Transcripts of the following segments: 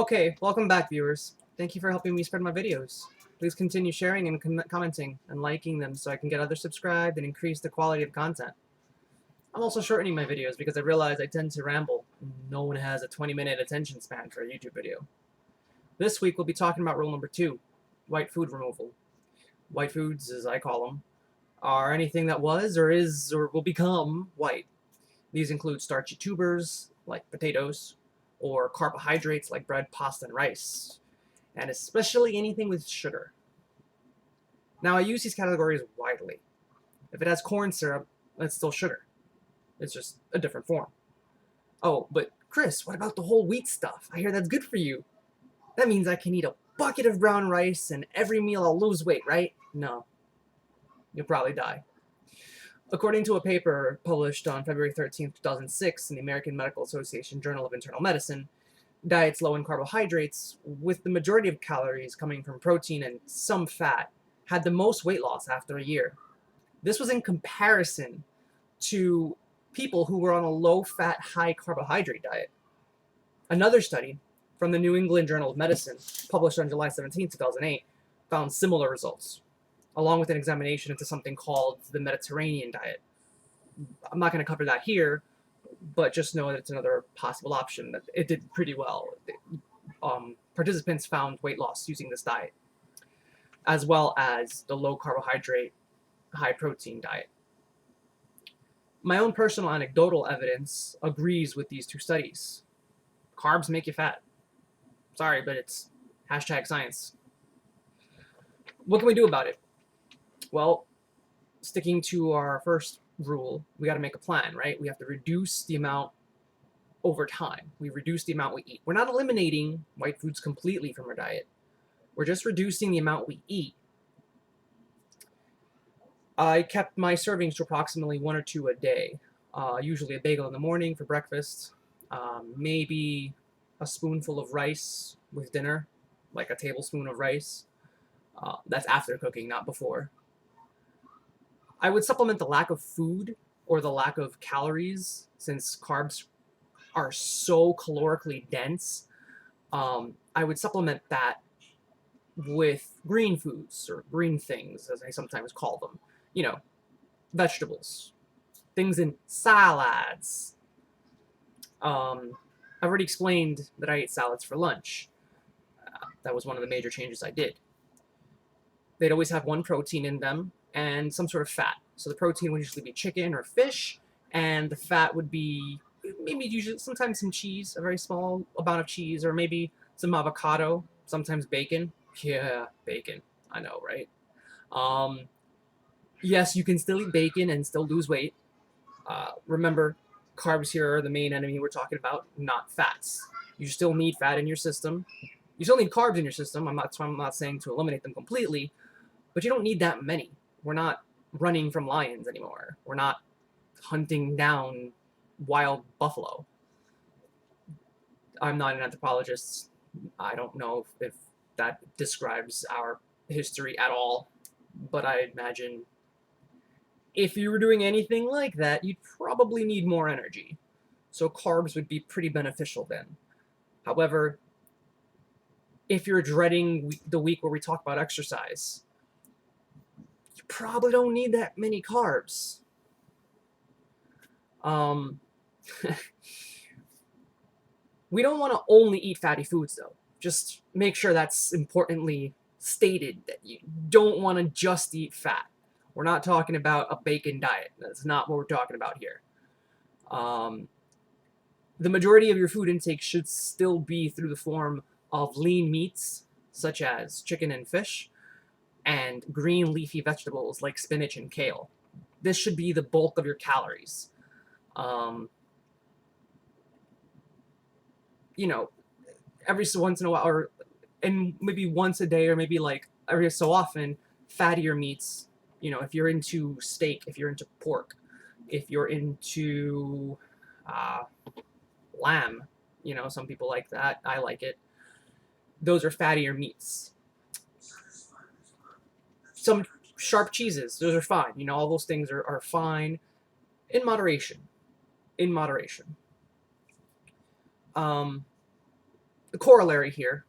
Okay, welcome back, viewers. Thank you for helping me spread my videos. Please continue sharing and commenting and liking them so I can get others subscribed and increase the quality of content. I'm also shortening my videos because I realize I tend to ramble. No one has a 20-minute attention span for a YouTube video. This week we'll be talking about rule number 2, white food removal. White foods, as I call them, are anything that was or is or will become white. These include starchy tubers, like potatoes, or carbohydrates like bread, pasta, and rice, and especially anything with sugar. Now, I use these categories widely. If it has corn syrup, it's still sugar. It's just a different form. Oh, but Chris, what about the whole wheat stuff? I hear that's good for you. That means I can eat a bucket of brown rice and every meal I'll lose weight, right? No. You'll probably die. According to a paper published on February 13, 2006 in the American Medical Association Journal of Internal Medicine, diets low in carbohydrates, with the majority of calories coming from protein and some fat, had the most weight loss after a year. This was in comparison to people who were on a low-fat, high-carbohydrate diet. Another study from the New England Journal of Medicine, published on July 17, 2008, found similar results, along with an examination into something called the Mediterranean diet. I'm not going to cover that here, but just know that it's another possible option. That it did pretty well. Participants found weight loss using this diet, as well as the low carbohydrate, high protein diet. My own personal anecdotal evidence agrees with these two studies. Carbs make you fat. Sorry, but it's #science. What can we do about it? Well, sticking to our first rule, we got to make a plan, right? We have to reduce the amount over time. We reduce the amount we eat. We're not eliminating white foods completely from our diet. We're just reducing the amount we eat. I kept my servings to approximately 1 or 2 a day. Usually a bagel in the morning for breakfast, maybe a spoonful of rice with dinner, like a tablespoon of rice. That's after cooking, not before. I would supplement the lack of food or the lack of calories, since carbs are so calorically dense. I would supplement that with green foods, or green things, as I sometimes call them. You know, vegetables, things in salads. I've already explained that I ate salads for lunch. That was one of the major changes I did. They'd always have one protein in them and some sort of fat. So the protein would usually be chicken or fish, and the fat would be usually sometimes some cheese, a very small amount of cheese, or maybe some avocado, sometimes bacon. Yeah, bacon. I know, right? Yes, you can still eat bacon and still lose weight. Remember, carbs here are the main enemy we're talking about, not fats. You still need fat in your system. You still need carbs in your system. I'm not saying to eliminate them completely, but you don't need that many. We're not running from lions anymore. We're not hunting down wild buffalo. I'm not an anthropologist. I don't know if that describes our history at all, but I imagine if you were doing anything like that, you'd probably need more energy. So carbs would be pretty beneficial then. However, if you're dreading the week where we talk about exercise, you probably don't need that many carbs. We don't want to only eat fatty foods, though. Just make sure that's importantly stated, that you don't want to just eat fat. We're not talking about a bacon diet. That's not what we're talking about here. The majority of your food intake should still be through the form of lean meats, such as chicken and fish, and green leafy vegetables like spinach and kale. This should be the bulk of your calories. You know, every so once in a while, and maybe once a day, or maybe like every so often, fattier meats. You know, if you're into steak, if you're into pork, if you're into lamb, you know, some people like that. I like it. Those are fattier meats. Some sharp cheeses, those are fine. You know, all those things are fine in moderation. In moderation. the corollary here,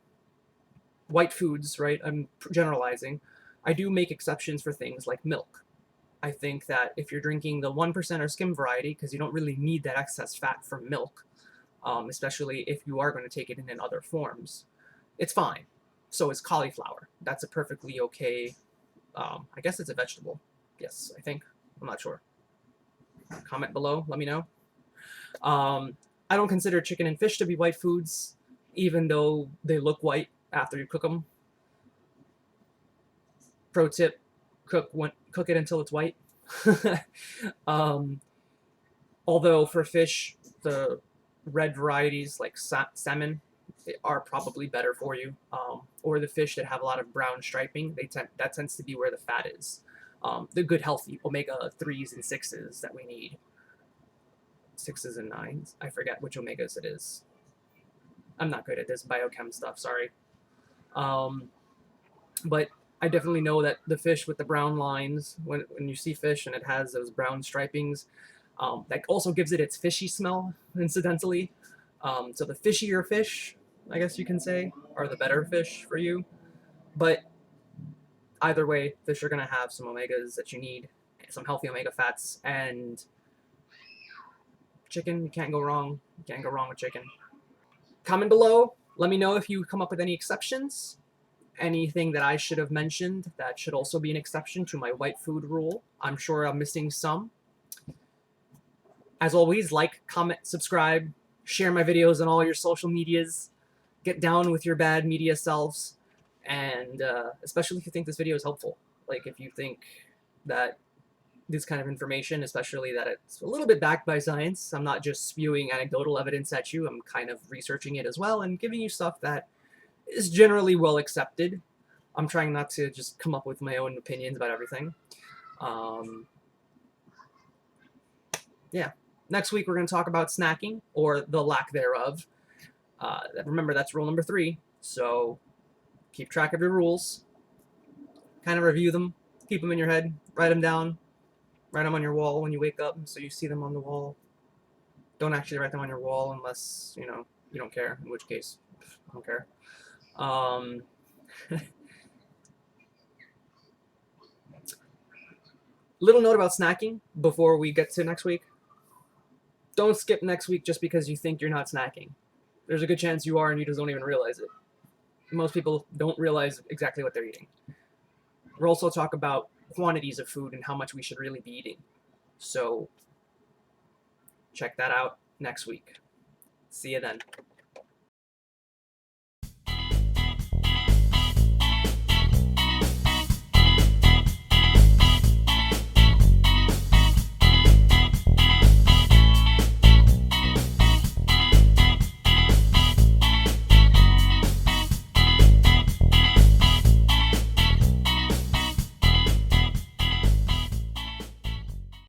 white foods, right? I'm generalizing. I do make exceptions for things like milk. I think that if you're drinking the 1% or skim variety, because you don't really need that excess fat from milk, especially if you are going to take it in other forms, it's fine. So is cauliflower. That's a perfectly okay, I guess it's a vegetable. Yes, I think. I'm not sure. Comment below, let me know. I don't consider chicken and fish to be white foods, even though they look white after you cook them. Pro tip, cook it until it's white. Although for fish, the red varieties like salmon are probably better for you, or the fish that have a lot of brown striping, that tends to be where the fat is. The good healthy omega-3s and 6s that we need. 6s and 9s. I forget which omegas it is. I'm not good at this biochem stuff, sorry. But I definitely know that the fish with the brown lines, when you see fish and it has those brown stripings, that also gives it its fishy smell, incidentally. So the fishier fish, I guess you can say, are the better fish for you. But either way, fish are going to have some omegas that you need, some healthy omega fats, and chicken, you can't go wrong. You can't go wrong with chicken. Comment below. Let me know if you come up with any exceptions. Anything that I should have mentioned that should also be an exception to my white food rule. I'm sure I'm missing some. As always, like, comment, subscribe, share my videos on all your social medias. Get down with your bad media selves. And especially if you think this video is helpful. Like if you think that this kind of information, especially that it's a little bit backed by science, I'm not just spewing anecdotal evidence at you, I'm kind of researching it as well and giving you stuff that is generally well accepted. I'm trying not to just come up with my own opinions about everything. Yeah. Next week we're going to talk about snacking, or the lack thereof. Remember, that's rule number 3. So keep track of your rules. Kind of review them. Keep them in your head. Write them down. Write them on your wall when you wake up so you see them on the wall. Don't actually write them on your wall unless, you don't care, in which case, I don't care. Little note about snacking before we get to next week. Don't skip next week just because you think you're not snacking. There's a good chance you are and you just don't even realize it. Most people don't realize exactly what they're eating. We'll also talk about quantities of food and how much we should really be eating. So check that out next week. See you then.